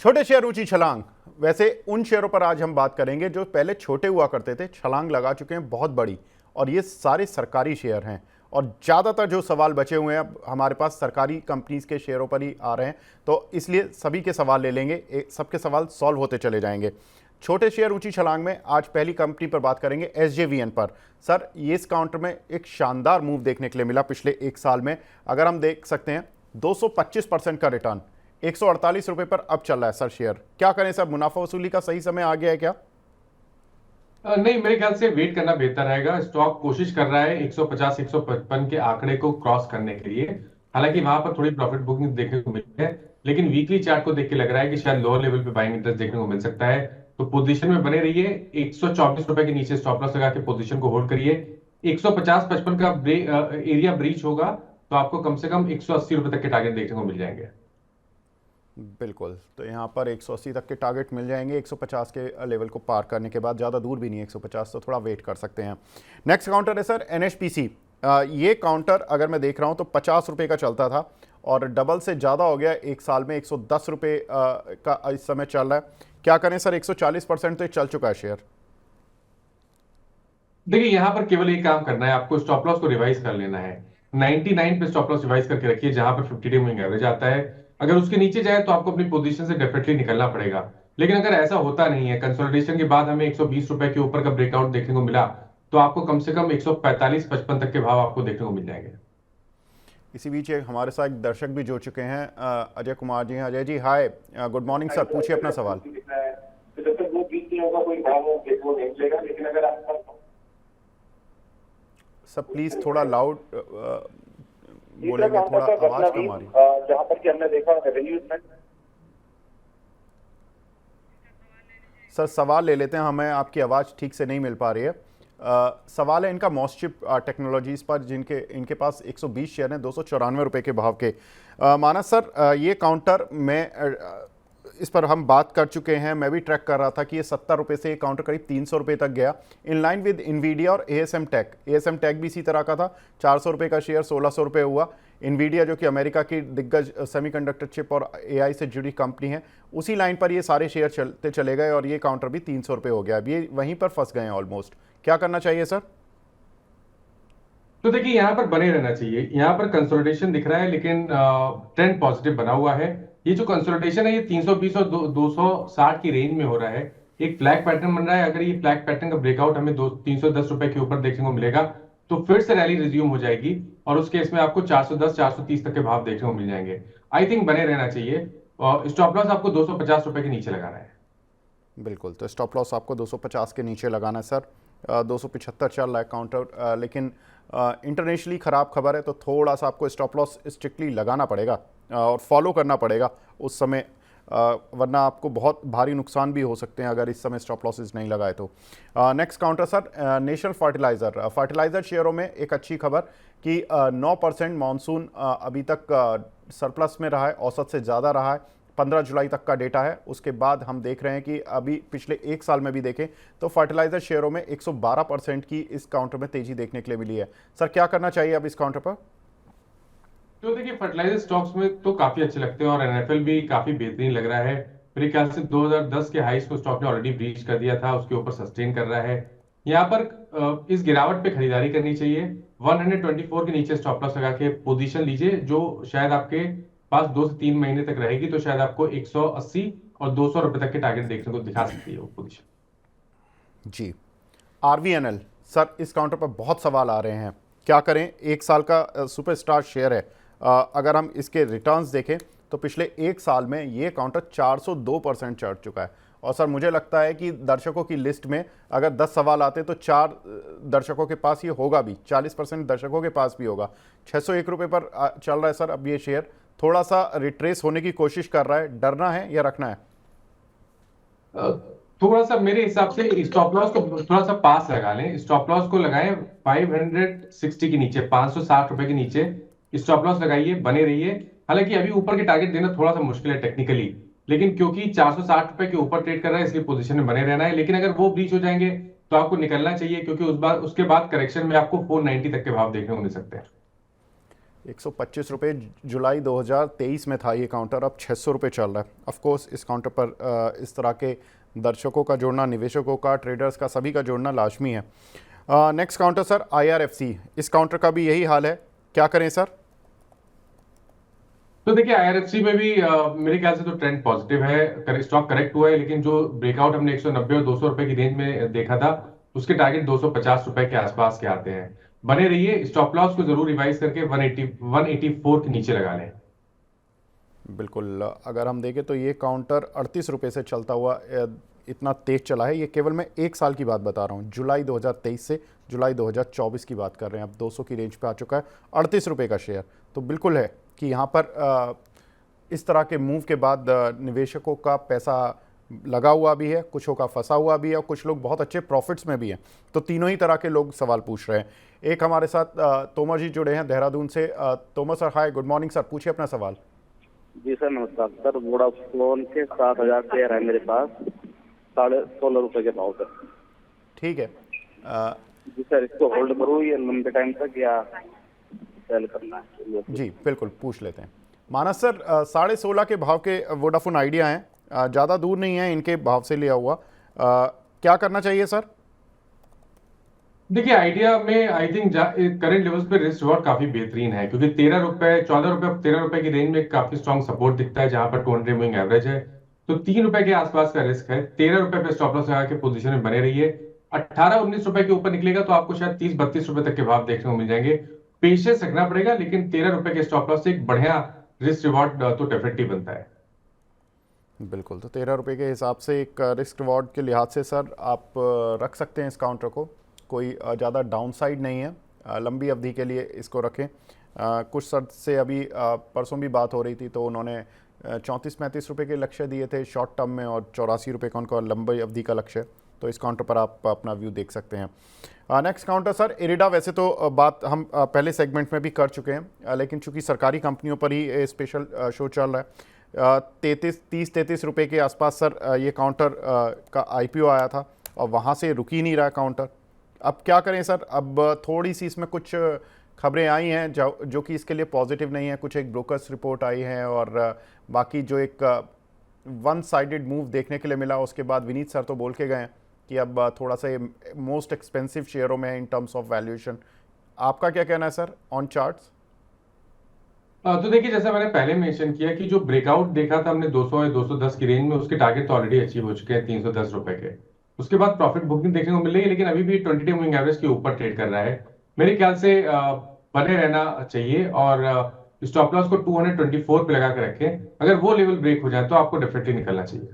छोटे शेयर ऊंची छलांग। वैसे उन शेयरों पर आज हम बात करेंगे जो पहले छोटे हुआ करते थे, छलांग लगा चुके हैं बहुत बड़ी, और ये सारे सरकारी शेयर हैं। और ज़्यादातर जो सवाल बचे हुए हैं अब हमारे पास सरकारी कंपनीज के शेयरों पर ही आ रहे हैं, तो इसलिए सभी के सवाल ले लेंगे, सबके सवाल सॉल्व होते चले जाएंगे। छोटे शेयर ऊंची छलांग में आज पहली कंपनी पर बात करेंगे, SJVN पर। सर, ये इस काउंटर में एक शानदार मूव देखने के लिए मिला पिछले एक साल में। अगर हम देख सकते हैं 225% का रिटर्न, 148 रुपए पर अब चल रहा है सर शेयर। क्या करें सर, मुनाफा वसूली का सही समय आ गया है क्या? नहीं, मेरे ख्याल से वेट करना बेहतर रहेगा। स्टॉक कोशिश कर रहा है 150 155 के आंकड़े को क्रॉस करने के लिए। हालांकि वहां पर थोड़ी प्रॉफिट बुकिंग देखने को मिली है, लेकिन वीकली चार्ट को देख के लग रहा है कि शायद लोअर लेवल पे बाइंग इंटरेस्ट देखने को मिल सकता है। तो पोजीशन में बने रहिए। 124 रुपए के नीचे स्टॉप लॉस लगा के पोजीशन को होल्ड करिए। 150-55 का एरिया ब्रीच होगा तो आपको कम से कम 180 रुपए तक के टारगेट देखने को मिल जाएंगे। बिल्कुल, तो यहाँ पर 180 तक के टारगेट मिल जाएंगे 150 के लेवल को पार करने के बाद। ज़्यादा दूर भी नहीं है 150, तो थोड़ा वेट कर सकते हैं। नेक्स्ट काउंटर है सर NHPC। ये काउंटर अगर मैं देख रहा हूँ तो 50 रुपये का चलता था और डबल से ज़्यादा हो गया एक साल में, 110 रुपये का इस समय चल रहा है। क्या करें सर, 140% तो ये चल चुका है शेयर। देखिए, यहाँ पर केवल एक काम करना है, आपको स्टॉप लॉस को रिवाइज कर लेना है। 99 पे स्टॉप लॉस रिवाइज करके रखिए, जहां पर 50 डे मूविंग एवरेज आता है। अगर उसके नीचे जाए तो आपको अपनी पोजीशन से डेफिनेटली निकलना पड़ेगा। लेकिन अगर ऐसा होता नहीं है, कंसोलिडेशन के बाद हमें 120 रुपए के ऊपर का ब्रेकआउट देखने को मिला, तो आपको कम से कम 145-55 तक के भाव आपको देखने को मिल जाएंगे। इसी बीच हमारे साथ एक दर्शक भी जुड़ चुके हैं, अजय कुमार जी हैं। अजय जी, हाय, गुड मॉर्निंग सर, पूछिए अपना सवाल। तो जब तक वो बीच नहीं होगा कोई भाव वो नहीं मिलेगा, लेकिन अगर आप सर प्लीज़ थोड़ा लाउड तीसरा बोलेंगे, काउंटर थोड़ा था आवाज़ रत्नागिरी, कम आ रही। जहां पर कि हमने देखा रेवेन्यू में। सर सवाल ले लेते हैं, हमें आपकी आवाज़ ठीक से नहीं मिल पा रही है। सवाल है इनका मॉस्चिप टेक्नोलॉजीज़ पर, जिनके इनके पास 120 शेयर हैं 294 रुपये के भाव के। मानस सर, ये काउंटर में इस पर हम बात कर चुके हैं, मैं भी ट्रैक कर रहा था कि ये 70 रुपये से ये काउंटर करीब 300 रुपये तक गया, इन लाइन विद इन्वीडिया और ASM टेक भी इसी तरह का था। 400 रुपये का शेयर 1600 रुपये हुआ। इन्वीडिया जो कि अमेरिका की दिग्गज सेमीकंडक्टर चिप और AI से जुड़ी कंपनी है, उसी लाइन पर ये सारे शेयर चलते चले गए और ये काउंटर भी 300 रुपये हो गया। अब ये वहीं पर फंस गए हैं ऑलमोस्ट। क्या करना चाहिए सर? तो देखिए, यहाँ पर बने रहना चाहिए। यहाँ पर कंसोलिडेशन दिख रहा है, लेकिन ट्रेंड पॉजिटिव बना हुआ है। ये जो कंसोलिडेशन है, ये 320 और 260 की रेंज में हो रहा है। एक फ्लैग पैटर्न बन रहा है। अगर ये फ्लैग पैटर्न का ब्रेकआउट हमें 310 रुपए के ऊपर देखने को मिलेगा, तो फिर से रैली रिज्यूम हो जाएगी और उस केस में आपको 410 430 तक के भाव देखने को मिल जाएंगे। आई थिंक बने रहना चाहिए। और स्टॉप लॉस आपको 250 रुपए के नीचे लगाना है। बिल्कुल, तो स्टॉप लॉस आपको 250 के नीचे लगाना है सर। 275 चल रहा है काउंटर, लेकिन इंटरनेशनली ख़राब खबर है, तो थोड़ा सा आपको स्टॉप लॉस स्ट्रिक्टली लगाना पड़ेगा और फॉलो करना पड़ेगा उस समय, वरना आपको बहुत भारी नुकसान भी हो सकते हैं अगर इस समय स्टॉप लॉसेस नहीं लगाए तो। Next counter sir, national fertiliser शेयरों में एक अच्छी खबर कि 9% मानसून अभी तक सरप्लस में रहा है, औसत से ज़्यादा रहा है। 15 जुलाई तक का डेटा है। उसके बाद हम देख रहे हैं कि अभी पिछले एक साल में भी देखें तो फर्टिलाइजर शेयरों में 112% की इस काउंटर में तेजी देखने के लिए मिली है। सर क्या करना चाहिए अब इस काउंटर पर? तो देखिए, फर्टिलाइजर स्टॉक्स में तो काफी अच्छे लगते हैं और एनएफएल भी काफी बेहतरीन लग रहा है। मेरे ख्याल से 2010 के हाईस को स्टॉक ने ऑलरेडी ब्रीच कर दिया था, उसके ऊपर सस्टेन कर रहा है। यहाँ पर इस गिरावट पे खरीदारी करनी चाहिए। 124 के नीचे स्टॉप लॉस लगा के पोजीशन लीजिए, जो शायद आपके पास 2 से 3 महीने तक रहेगी, तो शायद आपको 180 और 200 रुपए तक के टारगेट देखने को दिखा सकती है वो पोजीशन। जी, RVNL सर, इस काउंटर पर बहुत सवाल आ रहे हैं, क्या करें? एक साल का सुपरस्टार शेयर है। अगर हम इसके रिटर्न्स देखें तो पिछले एक साल में ये काउंटर 402% चढ़ चुका है। और सर मुझे लगता है कि दर्शकों की लिस्ट में अगर 10 सवाल आते तो 4 दर्शकों के पास ये होगा भी, 40% दर्शकों के पास भी होगा। 601 रुपये पर चल रहा है सर अब ये शेयर, थोड़ा सा रिट्रेस होने की कोशिश कर रहा है। डरना है या रखना है? थोड़ा सा मेरे हिसाब से स्टॉप लॉस को थोड़ा सा पास लगा लें। स्टॉप लॉस को लगाएं 560 के नीचे, 560 रुपए के नीचे स्टॉप लॉस लगाइए, बने रहिए। हालांकि अभी ऊपर के टारगेट देना थोड़ा सा मुश्किल है टेक्निकली, लेकिन क्योंकि 460 रुपए के ऊपर ट्रेड कर रहा है, इसलिए पोजीशन में बने रहना है। लेकिन अगर वो ब्रीच हो जाएंगे तो आपको निकलना चाहिए, क्योंकि उसके बाद करेक्शन में आपको 490 तक के भाव देखने को मिल सकते हैं। 125 रुपये जुलाई 2023 में था ये काउंटर, अब 600 रुपये चल रहा है। ऑफ कोर्स इस काउंटर पर इस तरह के दर्शकों का जोड़ना, निवेशकों का, ट्रेडर्स का, सभी का जोड़ना लाजमी है। नेक्स्ट काउंटर सर IRFC, इस काउंटर का भी यही हाल है, क्या करें सर? तो देखिए IRFC में भी मेरे ख्याल से तो ट्रेंड पॉजिटिव है, स्टॉक करेक्ट हुआ है, लेकिन जो ब्रेकआउट हमने 190 और 200 रुपए की रेंज में देखा था, उसके टारगेट 250 रुपए के आसपास के आते हैं। बने रहिए, स्टॉप लॉस को जरूर रिवाइज करके 184 के नीचे लगा लें। बिल्कुल, अगर हम देखें तो ये काउंटर 38 रुपये से चलता हुआ इतना तेज चला है। ये केवल मैं 1 साल की बात बता रहा हूँ, जुलाई 2023 से जुलाई 2024 की बात कर रहे हैं। अब 200 की रेंज पे आ चुका है, 38 रुपये का शेयर। तो बिल्कुल है कि यहाँ पर इस तरह के मूव के बाद निवेशकों का पैसा लगा हुआ भी है, कुछों का फंसा हुआ भी है, और कुछ लोग बहुत अच्छे प्रॉफिट्स में भी हैं। तो तीनों ही तरह के लोग सवाल पूछ रहे हैं। एक हमारे साथ तोमर जी जुड़े हैं देहरादून से। तोमर सर, हाय, गुड मॉर्निंग सर, पूछिए अपना सवाल। जी सर नमस्कार सर। वोडाफोन के 7,000 शेयर है मेरे पास, 16.5 रुपए के भाव पर। ठीक है। जी सर, इसको होल्ड करूँ या लंबे टाइम तक, या सेल करना है? जी बिल्कुल, पूछ लेते हैं। मानस सर, 16.5 के भाव के वोडाफोन आइडिया हैं, ज़्यादा दूर नहीं है इनके भाव से लिया हुआ। क्या करना चाहिए सर? देखिए आइडिया में आई थिंक करंट लेवल्स पे रिस्क रिवॉर्ड काफी बेहतरीन है, क्योंकि 13 रुपए, 14 रुपए, 13 रुपए की रेंज में काफी स्ट्रॉन्ग सपोर्ट दिखता है, जहां पर 200 मूविंग एवरेज है। तो 3 रुपए के आसपास का रिस्क है। 13 रुपए पे स्टॉप लॉस लगा के पोजीशन में बने रहिए। 18-19 रुपए के ऊपर निकलेगा तो आपको शायद 30-32 रुपए तक के भाव देखने को मिल जाएंगे। पेशेंस रखना पड़ेगा, लेकिन 13 रुपए के स्टॉप लॉस से एक बढ़िया रिस्क रिवॉर्ड तो डेफिनेटली बनता है। बिल्कुल, तो 13 रुपये के हिसाब से एक रिस्क रिवॉर्ड के लिहाज से सर आप रख सकते हैं इस काउंटर को। कोई ज़्यादा डाउनसाइड नहीं है, लंबी अवधि के लिए इसको रखें। कुछ सर से अभी परसों भी बात हो रही थी, तो उन्होंने 34-35 रुपये के लक्ष्य दिए थे शॉर्ट टर्म में, और 84 रुपये का उनका लंबी अवधि का लक्ष्य है। तो इस काउंटर पर आप अपना व्यू देख सकते हैं। Next counter sir IRDA. वैसे तो बात हम पहले सेगमेंट में भी कर चुके हैं, लेकिन चूंकि सरकारी कंपनियों पर ही स्पेशल शो चल रहा है, 30-33 रुपये के आसपास सर ये काउंटर का IPO आया था, और वहाँ से रुक ही नहीं रहा काउंटर। अब क्या करें सर? अब थोड़ी सी इसमें कुछ खबरें आई हैं जो कि इसके लिए पॉजिटिव नहीं है। कुछ एक ब्रोकर्स रिपोर्ट आई है, और बाकी जो एक वन साइडेड मूव देखने के लिए मिला, उसके बाद विनीत सर तो बोल के गए हैं कि अब थोड़ा सा मोस्ट एक्सपेंसिव शेयरों में इन टर्म्स ऑफ वैल्यूएशन। आपका क्या कहना है सर ऑन चार्ट्स? तो देखिए, जैसा मैंने पहले मेंशन किया कि जो ब्रेकआउट देखा था हमने 200 या 210 की रेंज में, उसके टारगेट तो ऑलरेडी अचीव हो चुके हैं 310 रुपए के। उसके बाद प्रॉफिट बुकिंग देखने को मिल रही है, लेकिन अभी भी 20 डे मूविंग एवरेज के ऊपर ट्रेड कर रहा है। मेरे ख्याल से बने रहना चाहिए, और स्टॉप लॉस को 224 पे लगा कर रखें। अगर वो लेवल ब्रेक हो जाए तो आपको डेफिनेटली निकलना चाहिए।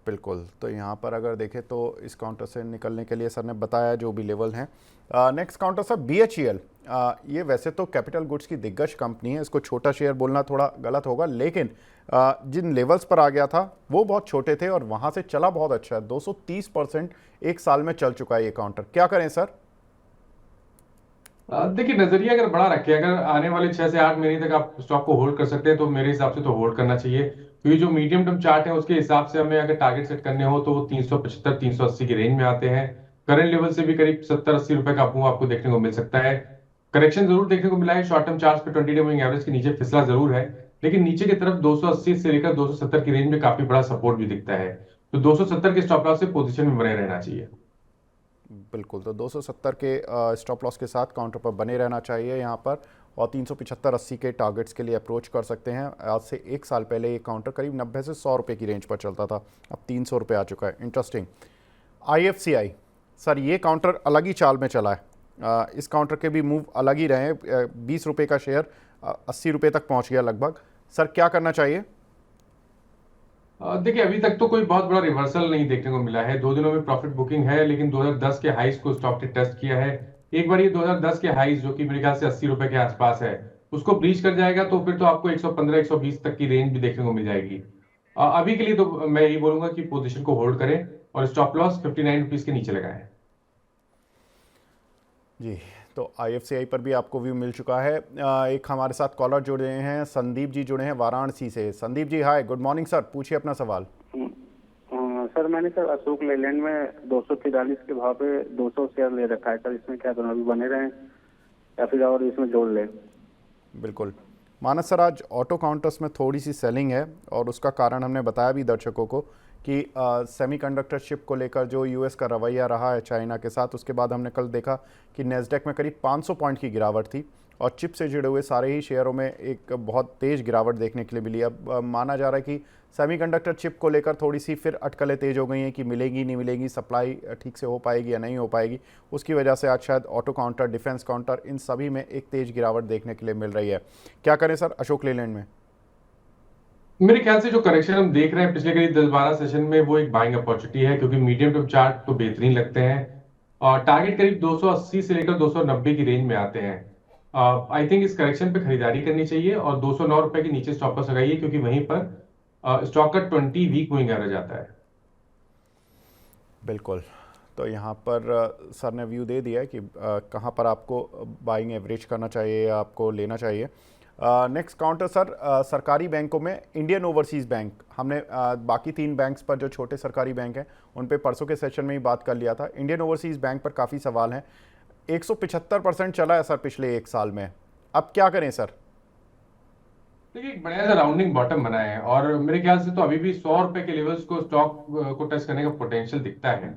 बिल्कुल, तो यहाँ पर अगर देखें तो इस काउंटर से निकलने के लिए सर ने बताया जो भी लेवल हैं। Next counter sir BHEL। ये वैसे तो कैपिटल गुड्स की दिग्गज कंपनी है, इसको छोटा शेयर बोलना थोड़ा गलत होगा, लेकिन जिन लेवल्स पर आ गया था वो बहुत छोटे थे, और वहाँ से चला बहुत अच्छा है। 230% एक साल में चल चुका है ये काउंटर। क्या करें सर? देखिए, नजरिया अगर बड़ा रखें, अगर आने वाले 6 से 8 महीने तक आप स्टॉक को होल्ड कर सकते हैं, तो मेरे हिसाब से तो होल्ड करना चाहिए। क्योंकि जो मीडियम टर्म चार्ट है उसके हिसाब से हमें अगर टारगेट सेट करने हो तो वो 375-380 की रेंज में आते हैं। करंट लेवल से भी करीब 70-80 रुपए का मूव आपको देखने को मिल सकता है। करेक्शन जरूर देखने को मिला है, शॉर्ट टर्म चार्ट पे 20 डे मूविंग एवरेज के नीचे फिसला जरूर है, लेकिन नीचे की तरफ 280 से लेकर 270 की रेंज में काफी बड़ा सपोर्ट भी दिखता है। तो 270 के स्टॉप लॉस से पोजीशन में बने रहना चाहिए। बिल्कुल, तो 270 के स्टॉप लॉस के साथ काउंटर पर बने रहना चाहिए यहाँ पर, और 375-80 के टारगेट्स के लिए अप्रोच कर सकते हैं। आज से 1 साल पहले ये काउंटर करीब 90 से 100 रुपये की रेंज पर चलता था, अब 300 रुपये आ चुका है। इंटरेस्टिंग। IFCI सर, ये काउंटर अलग ही चाल में चला है। इस काउंटर के भी मूव अलग ही रहे हैं। 20 रुपये का शेयर 80 रुपये तक पहुँच गया लगभग। सर क्या करना चाहिए? देखिए, अभी तक तो कोई बहुत बड़ा रिवर्सल नहीं देखने को मिला है। 2 दिनों में प्रॉफिट बुकिंग है, लेकिन 2010 के हाइस को स्टॉक ने टेस्ट किया है। एक बार ये 2010 के हाइस, जो कि मेरे ख्याल से 80 रुपए के आसपास है, उसको ब्रीच कर जाएगा तो फिर तो आपको 115-120 तक की रेंज भी देखने को मिल जाएगी। अभी के लिए तो मैं यही बोलूंगा कि पोजीशन को होल्ड करें और स्टॉप लॉस 59 रुपीज के नीचे लगाएं। जी, तो IFCI पर भी आपको व्यू मिल चुका है। एक हमारे साथ कॉलर जुड़े हैं, संदीप जी जुड़े हैं वाराणसी से। संदीप जी हाय, गुड मॉर्निंग सर, पूछिए अपना सवाल। सर मैंने सर अशोक लेलैंड में 243 के भाव पे 200 शेयर ले रखा है सर, इसमें क्या दोनों अभी बने रहे? या फिर और इसमें जोड़ लें। बिल्कुल मानस सर, आज ऑटो काउंटर्स में थोड़ी सी सेलिंग है और उसका कारण हमने बताया भी दर्शकों को कि सेमीकंडक्टर चिप को लेकर जो यूएस का रवैया रहा है चाइना के साथ, उसके बाद हमने कल देखा कि नैस्डैक में करीब 500 पॉइंट की गिरावट थी और चिप से जुड़े हुए सारे ही शेयरों में एक बहुत तेज़ गिरावट देखने के लिए मिली। अब माना जा रहा है कि सेमीकंडक्टर चिप को लेकर थोड़ी सी फिर अटकलें तेज़ हो गई हैं कि मिलेगी नहीं मिलेगी, सप्लाई ठीक से हो पाएगी या नहीं हो पाएगी। उसकी वजह से आज शायद ऑटो काउंटर, डिफेंस काउंटर, इन सभी में एक तेज़ गिरावट देखने के लिए मिल रही है। क्या करें सर अशोक लेलैंड में? मेरे ख्याल से जो करेक्शन हम देख रहे हैं पिछले करीब 10-12 सेशन में, वो एक बाइंग अपॉर्चुनिटी है, क्योंकि मीडियम टर्म चार्ट तो बेहतरीन लगते हैं और टारगेट करीब 280 से लेकर 290 की रेंज में आते हैं। आई थिंक इस करेक्शन पे खरीदारी करनी चाहिए और 209 रुपए के नीचे स्टॉप लॉस लगाइए, क्योंकि वहीं पर स्टॉक का 20 वीक मूविंग एवरेज आता है। बिल्कुल, तो यहाँ पर सर ने व्यू दे दिया है कि कहाँ पर आपको बाइंग एवरेज करना चाहिए या आपको लेना चाहिए। नेक्स्ट काउंटर सर, सरकारी बैंकों में इंडियन ओवरसीज़ बैंक, हमने बाकी 3 बैंक्स पर जो छोटे सरकारी बैंक हैं उन पे परसों के सेशन में ही बात कर लिया था। इंडियन ओवरसीज़ बैंक पर काफ़ी सवाल हैं। 175% चला है सर पिछले 1 साल में, अब क्या करें सर? देखिए, एक बढ़िया सा राउंडिंग बॉटम बना है और मेरे ख्याल से तो अभी भी 100 रुपए के लेवल्स को स्टॉक को टच करने का पोटेंशियल दिखता है।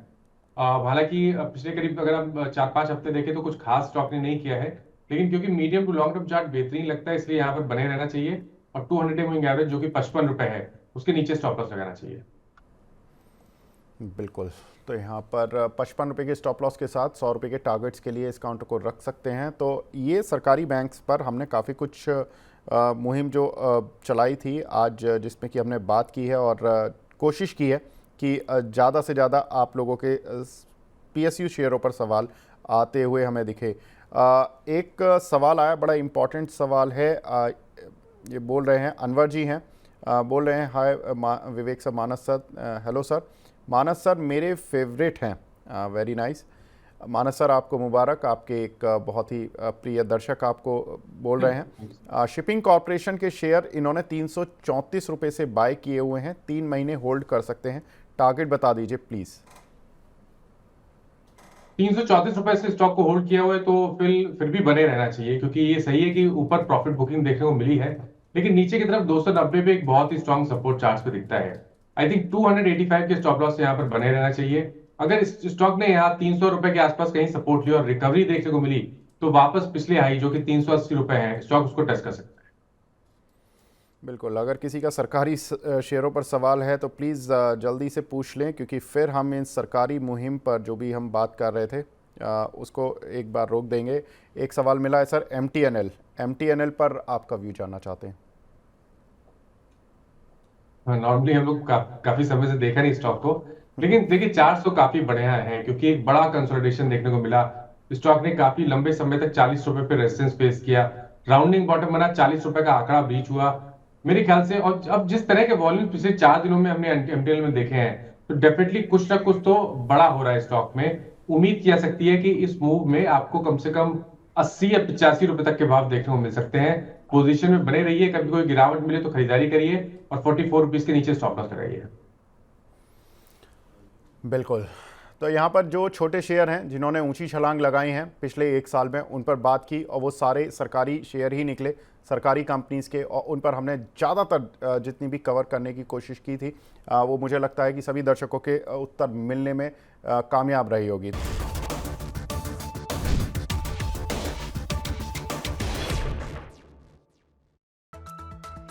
हालांकि पिछले करीब अगर हम 4-5 हफ्ते देखें तो कुछ खास स्टॉक ने नहीं किया है, लेकिन क्योंकि medium to long term chart बेहतरीन लगता है, इसलिए यहाँ पर बने रहना चाहिए और 200 डे मूविंग एवरेज जो कि 55 रुपए है, उसके नीचे स्टॉप लॉस लगाना चाहिए। बिल्कुल, तो यहाँ पर 55 रुपये के स्टॉप लॉस के साथ 100 रुपये के टारगेट्स के लिए इस काउंटर को रख सकते हैं। तो ये सरकारी बैंक्स पर हमने काफ़ी कुछ मुहिम जो चलाई थी आज, जिसमें कि हमने बात की है और कोशिश की है कि ज़्यादा से ज़्यादा आप लोगों के PSU शेयरों पर सवाल आते हुए हमें दिखे। एक सवाल आया, बड़ा इम्पॉर्टेंट सवाल है, ये बोल रहे हैं अनवर जी हैं, बोल रहे हैं हाय विवेक सर, मानस सर, हेलो सर, मानस सर मेरे फेवरेट हैं। वेरी नाइस मानस सर, आपको मुबारक, आपके एक बहुत ही प्रिय दर्शक आपको बोल रहे हैं। शिपिंग कॉरपोरेशन के शेयर इन्होंने 334 रुपये से बाय किए हुए हैं, 3 महीने होल्ड कर सकते हैं, टारगेट बता दीजिए प्लीज़। 334 रुपए से स्टॉक को होल्ड किया हुआ है तो फिर भी बने रहना चाहिए, क्योंकि ये सही है कि ऊपर प्रॉफिट बुकिंग देखने को मिली है, लेकिन नीचे की तरफ 290 पे एक बहुत ही स्ट्रॉन्ग सपोर्ट चार्ट पे दिखता है। आई थिंक 285 के स्टॉप लॉस से यहाँ पर बने रहना चाहिए। अगर इस स्टॉक ने यहाँ 300 रुपए के आसपास कहीं सपोर्ट लिया और रिकवरी देखने को मिली तो वापस पिछले हाई जो कि 380 रुपए है, स्टॉक उसको टच कर सकता है। बिल्कुल, अगर किसी का सरकारी शेयरों पर सवाल है तो प्लीज़ जल्दी से पूछ लें, क्योंकि फिर हम इन सरकारी मुहिम पर जो भी हम बात कर रहे थे उसको एक बार रोक देंगे। एक सवाल मिला है सर MTNL पर आपका व्यू जानना चाहते हैं। नॉर्मली हम लोग काफी समय से देखा नहीं स्टॉक को, लेकिन देखिए चार्ट तो काफी बढ़िया है, क्योंकि एक बड़ा कंसोलिडेशन देखने को मिला। स्टॉक ने काफी लंबे समय तक 40 रुपए पे रेजिस्टेंस फेस किया, राउंडिंग बॉटम बना, 40 रुपए का आंकड़ा ब्रीच हुआ मेरे ख्याल से। और अब जिस तरह के वॉल्यूम पिछले 4 दिनों में हमने MTNL में देखे हैं, तो डेफिनेटली कुछ ना कुछ तो बड़ा हो रहा है स्टॉक में। उम्मीद की जा सकती है कि इस मूव में आपको कम से कम 80 या 85 रुपए तक के भाव देखने को मिल सकते हैं। पोजीशन में बने रहिए, कभी कोई गिरावट मिले तो खरीदारी करिए और 44 रुपीज के नीचे स्टॉप लॉस लगाइए। बिल्कुल, तो यहाँ पर जो छोटे शेयर हैं जिन्होंने ऊंची छलांग लगाई हैं पिछले 1 साल में, उन पर बात की और वो सारे सरकारी शेयर ही निकले, सरकारी कंपनीज़ के, और उन पर हमने ज़्यादातर जितनी भी कवर करने की कोशिश की थी वो मुझे लगता है कि सभी दर्शकों के उत्तर मिलने में कामयाब रही होगी।